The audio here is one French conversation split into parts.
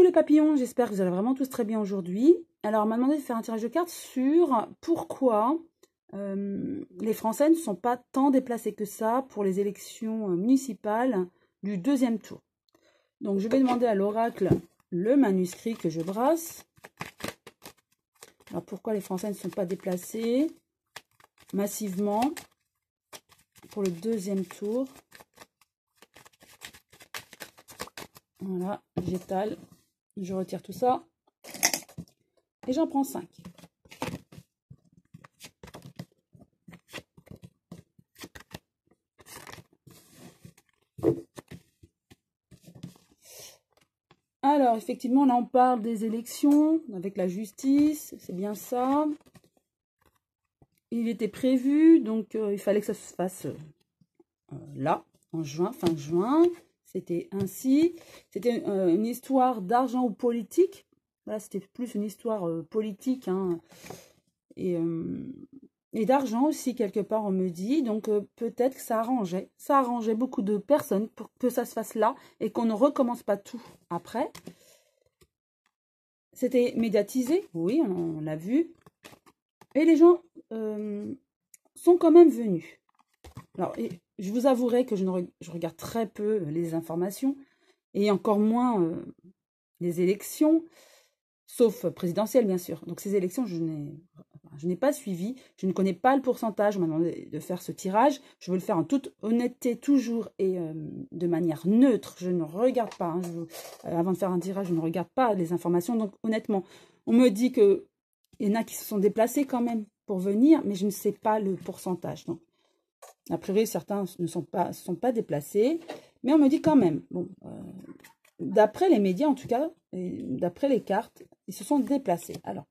Coucou les papillons, j'espère que vous allez vraiment tous très bien aujourd'hui. Alors, on m'a demandé de faire un tirage de cartes sur pourquoi les Français ne sont pas tant déplacés que ça pour les élections municipales du deuxième tour. Donc, je vais demander à l'oracle le manuscrit que je brasse. Alors, pourquoi les Français ne sont pas déplacés massivement pour le deuxième tour? Voilà, j'étale, je retire tout ça et j'en prends 5. Alors, effectivement, là, on parle des élections avec la justice, c'est bien ça. Il était prévu, donc il fallait que ça se fasse là, en juin, fin juin. C'était ainsi. C'était une histoire d'argent ou politique. Voilà, c'était plus une histoire politique, hein, et d'argent aussi, quelque part, on me dit. Donc, peut-être que ça arrangeait. Ça arrangeait beaucoup de personnes pour que ça se fasse là et qu'on ne recommence pas tout après. C'était médiatisé, oui, on l'a vu. Et les gens sont quand même venus. Alors, je vous avouerai que je regarde très peu les informations et encore moins les élections, sauf présidentielles, bien sûr. Donc, ces élections, je n'ai pas suivi. Je ne connais pas le pourcentage. On m'a demandé de faire ce tirage. Je veux le faire en toute honnêteté, toujours, et de manière neutre. Je ne regarde pas. Hein, avant de faire un tirage, je ne regarde pas les informations. Donc, honnêtement, on me dit qu'il y en a qui se sont déplacés quand même pour venir, mais je ne sais pas le pourcentage. Donc, a priori, certains ne sont pas déplacés, mais on me dit quand même. Bon, d'après les médias, en tout cas, d'après les cartes, ils se sont déplacés. Alors,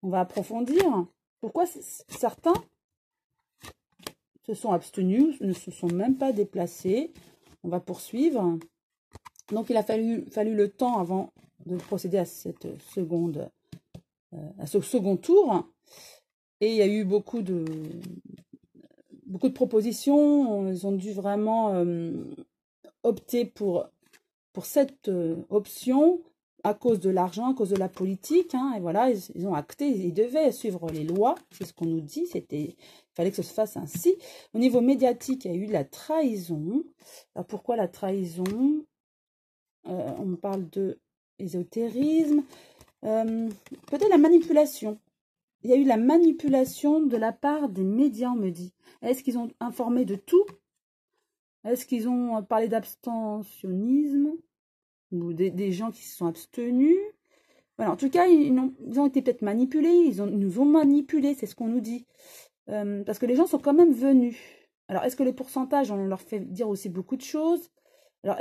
on va approfondir pourquoi certains se sont abstenus, ne se sont même pas déplacés. On va poursuivre. Donc, il a fallu le temps avant de procéder à ce second tour. Et il y a eu beaucoup de propositions. Ils ont dû vraiment opter pour cette option à cause de l'argent, à cause de la politique. Hein, et voilà, ils ont acté, ils devaient suivre les lois. C'est ce qu'on nous dit. Il fallait que ça se fasse ainsi. Au niveau médiatique, il y a eu de la trahison. Alors pourquoi la trahison? On parle de ésotérisme. Peut-être la manipulation. Il y a eu la manipulation de la part des médias, on me dit. Est-ce qu'ils ont informé de tout? Est-ce qu'ils ont parlé d'abstentionnisme? Ou des gens qui se sont abstenus? Voilà, en tout cas, ils ont été peut-être manipulés. Ils nous ont manipulés, c'est ce qu'on nous dit. Parce que les gens sont quand même venus. Alors, est-ce que les pourcentages, on leur fait dire aussi beaucoup de choses? Alors,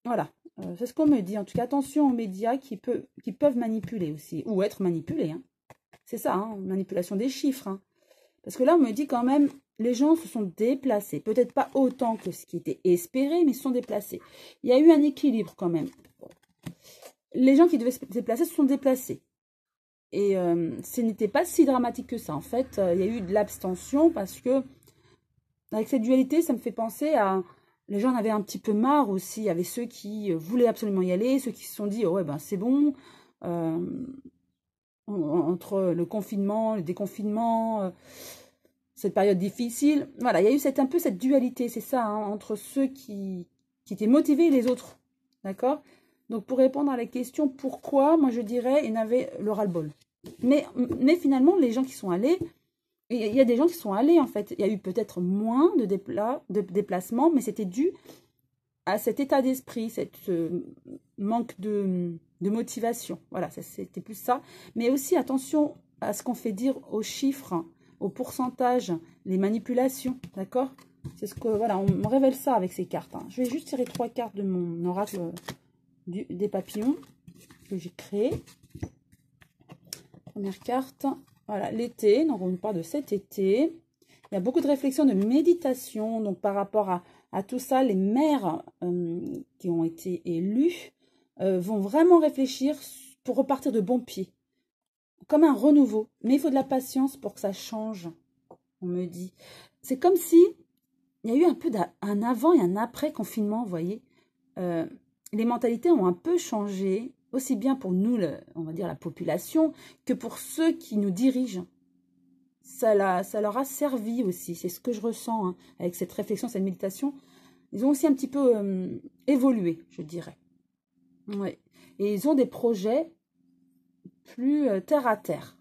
voilà, c'est ce qu'on me dit. En tout cas, attention aux médias qui peuvent manipuler aussi, ou être manipulés, hein. C'est ça, hein, manipulation des chiffres. Hein. Parce que là, on me dit quand même, les gens se sont déplacés. Peut-être pas autant que ce qui était espéré, mais ils se sont déplacés. Il y a eu un équilibre quand même. Les gens qui devaient se déplacer se sont déplacés. Et ce n'était pas si dramatique que ça. En fait, il y a eu de l'abstention parce que, avec cette dualité, ça me fait penser à... Les gens en avaient un petit peu marre aussi. Il y avait ceux qui voulaient absolument y aller, ceux qui se sont dit, oh, ouais, ben c'est bon. Entre le confinement, le déconfinement, cette période difficile. Voilà, il y a eu un peu cette dualité, c'est ça, hein, entre ceux qui étaient motivés et les autres. D'accord? Donc, pour répondre à la question pourquoi, moi je dirais, il y en avait le ras-le-bol. Mais finalement, les gens qui sont allés, il y a des gens qui sont allés en fait. Il y a eu peut-être moins de déplacements, mais c'était dû à cet état d'esprit, cette manque de motivation. Voilà, c'était plus ça. Mais aussi, attention à ce qu'on fait dire aux chiffres, aux pourcentages, les manipulations, d'accord? C'est ce que, voilà, on me révèle ça avec ces cartes. Hein. Je vais juste tirer 3 cartes de mon oracle des papillons que j'ai créé. Première carte, voilà, l'été. Donc, on nous parle de cet été. Il y a beaucoup de réflexions, de méditation. Donc, par rapport à tout ça, les maires qui ont été élus vont vraiment réfléchir pour repartir de bon pied. Comme un renouveau. Mais il faut de la patience pour que ça change, on me dit. C'est comme si il y a eu un peu un avant et un après confinement, vous voyez. Les mentalités ont un peu changé. aussi bien pour nous, on va dire la population, que pour ceux qui nous dirigent. Ça leur a servi aussi, c'est ce que je ressens hein, avec cette réflexion, cette méditation. Ils ont aussi un petit peu évolué, je dirais. Ouais. Et ils ont des projets plus terre à terre.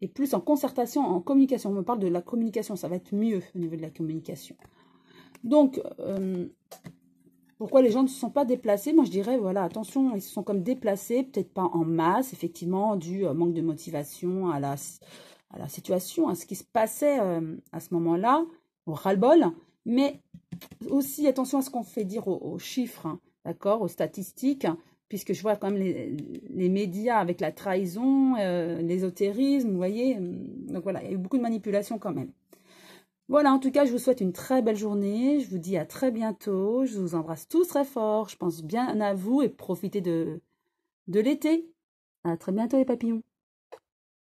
Et plus en concertation, en communication. On me parle de la communication, ça va être mieux au niveau de la communication. Donc, pourquoi les gens ne se sont pas déplacés? Moi, je dirais, voilà, attention, ils se sont comme déplacés, peut-être pas en masse, effectivement, dû au manque de motivation, à la situation, à ce qui se passait à ce moment-là, au ras-le-bol, mais aussi attention à ce qu'on fait dire aux chiffres, hein, d'accord, aux statistiques, puisque je vois quand même les médias avec la trahison, l'ésotérisme, vous voyez, donc voilà, il y a eu beaucoup de manipulation quand même. Voilà, en tout cas, je vous souhaite une très belle journée, je vous dis à très bientôt, je vous embrasse tous très fort, je pense bien à vous et profitez de l'été. À très bientôt les papillons.